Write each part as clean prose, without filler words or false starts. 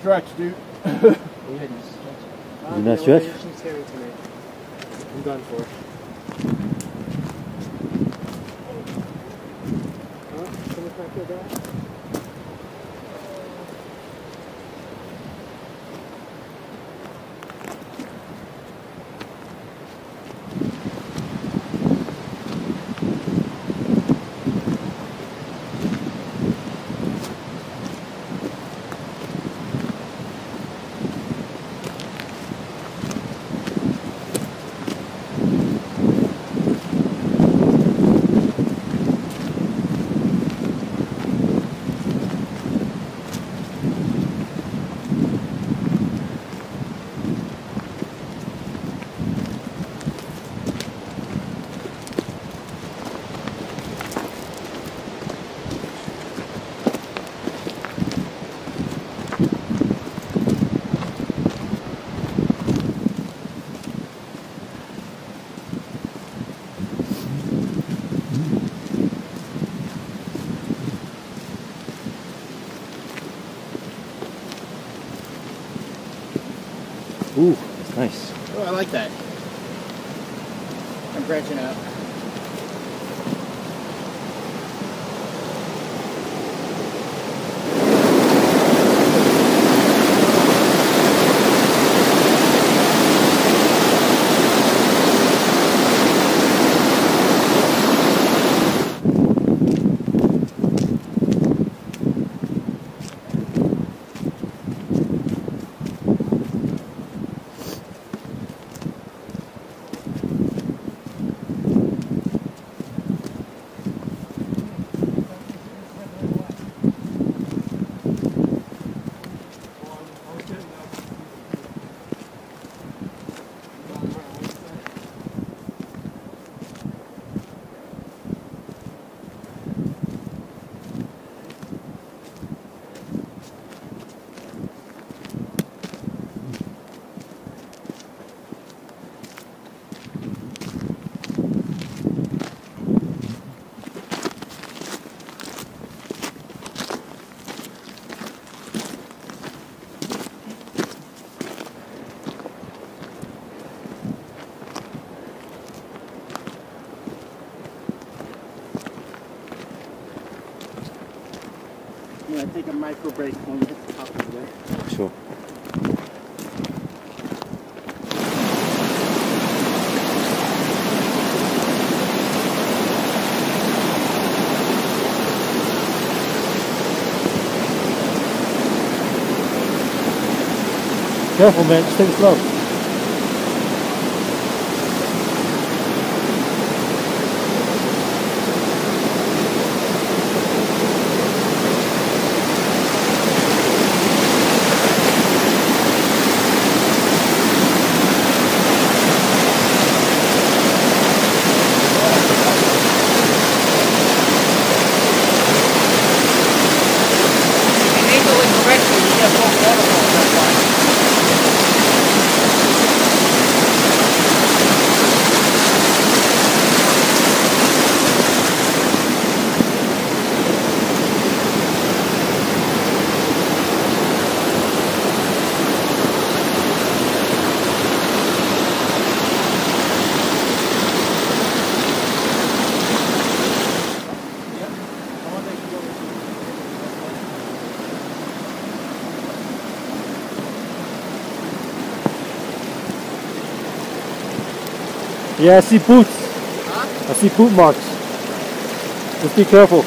stretch, dude. You're not stretch? She's scary to me. I'm done for. Someone crack your door? Ooh, that's nice. Oh, I like that. I'm branching out. I'm going to take a micro break when we hit the top of the way. Sure. Careful, man. Just take it slow. Yeah, I see boots. Huh? I see boot marks. Just be careful. Ooh.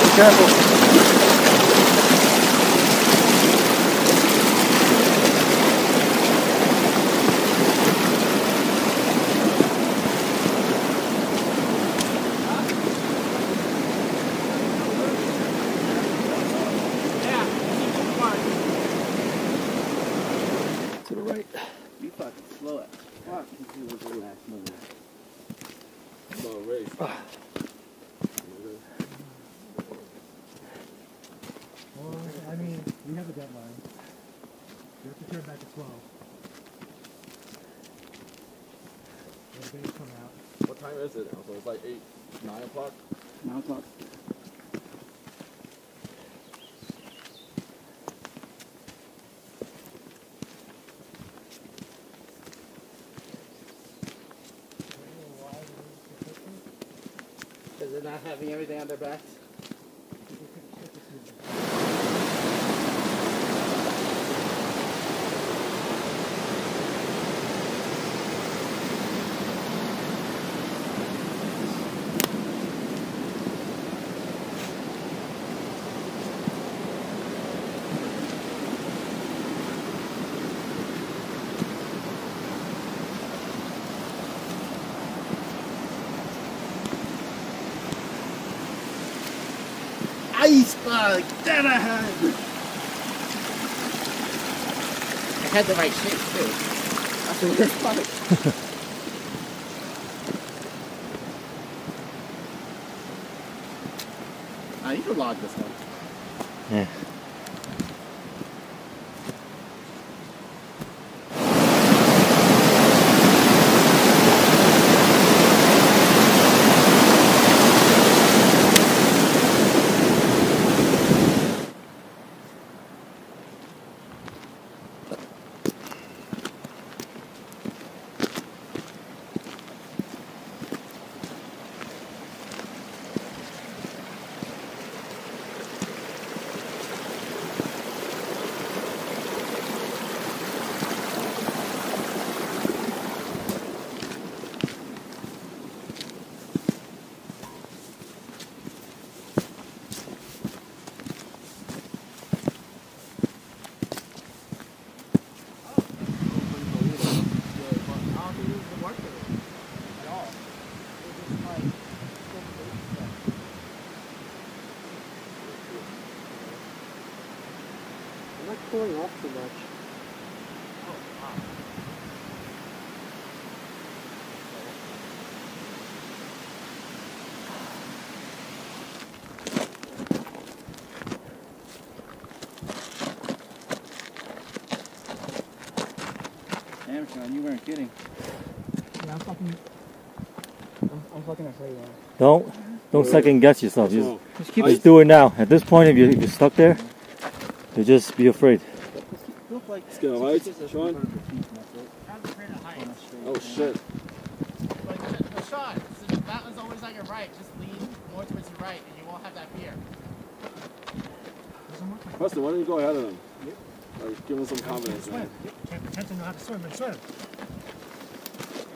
Be careful. To the right. You fucking slow it. Fuck, you do the last move. Slow race. Well, I mean, we have a deadline. We have to turn back at 12. The base come out. What time is it now? So it's like 8, 9 o'clock? 9 o'clock. Is it not having everything on their backs? Iceberg! That I had! I had the right shape too. That's the worst part. You can log this one. Yeah. I'm not cooling off too much. Damn, Sean, you weren't kidding. Yeah, I'm fucking afraid now. Don't second guess yourself. Just keep Just do it now. At this point, if you're stuck there, you just be afraid. Let's go, lights. Sean? Oh shit. But Sean, so the mountain's always on your right. Just lean more towards your right and you won't have that fear. Preston, why don't you go ahead of them? Like, give them some confidence, Swim. man. Can't pretend to know how to swim and swim.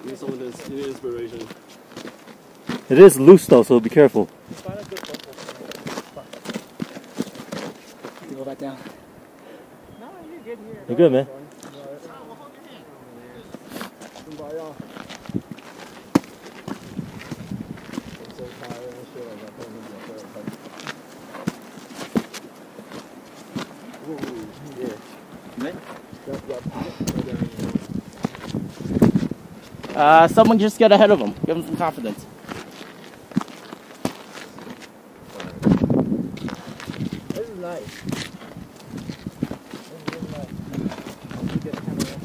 Give someone this, you need inspiration. It is loose though, so be careful. You go back down. No, you're good here. You're good, man. Someone just get ahead of them. Give them some confidence. This is nice. This is really nice. You get camera.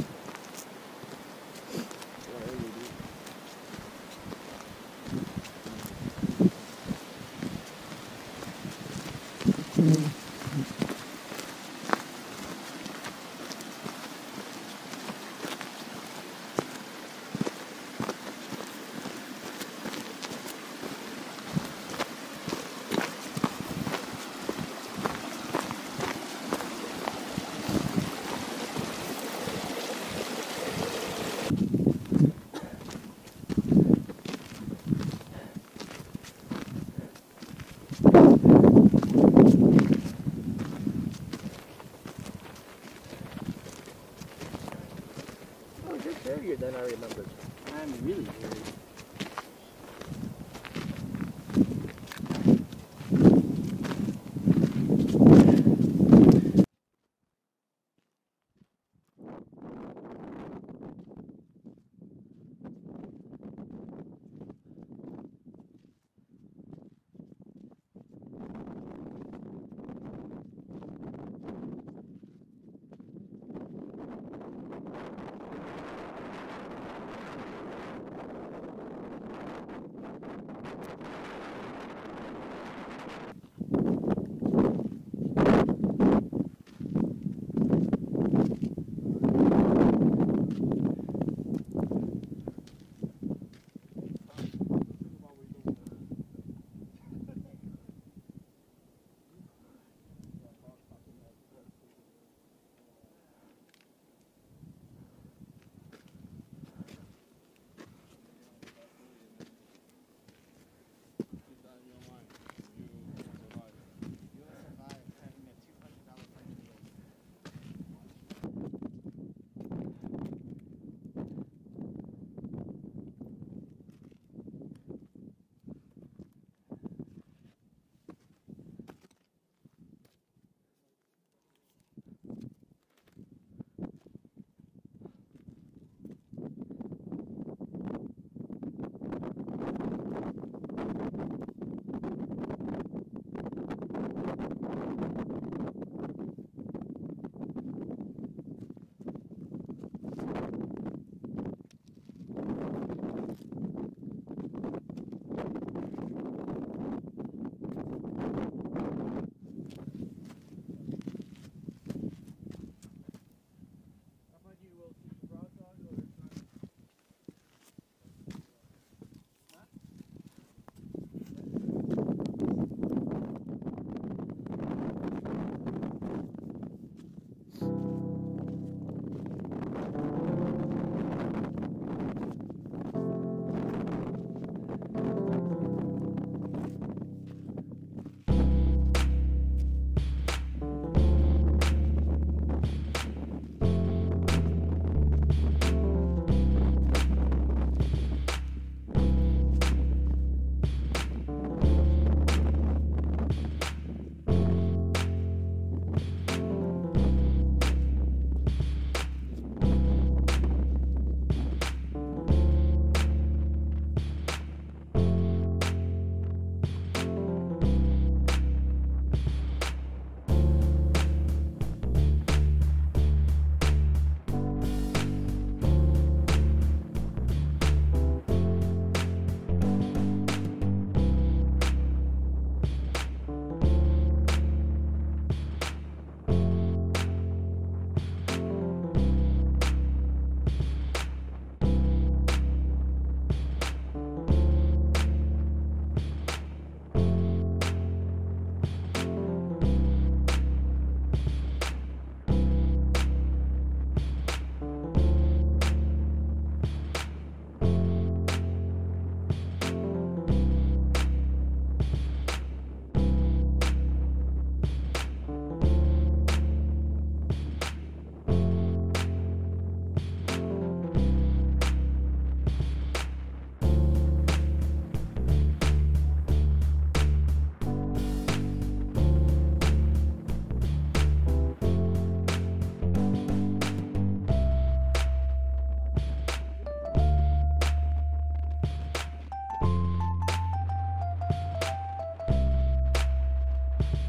Earlier than I remembered. I'm really worried. Bye.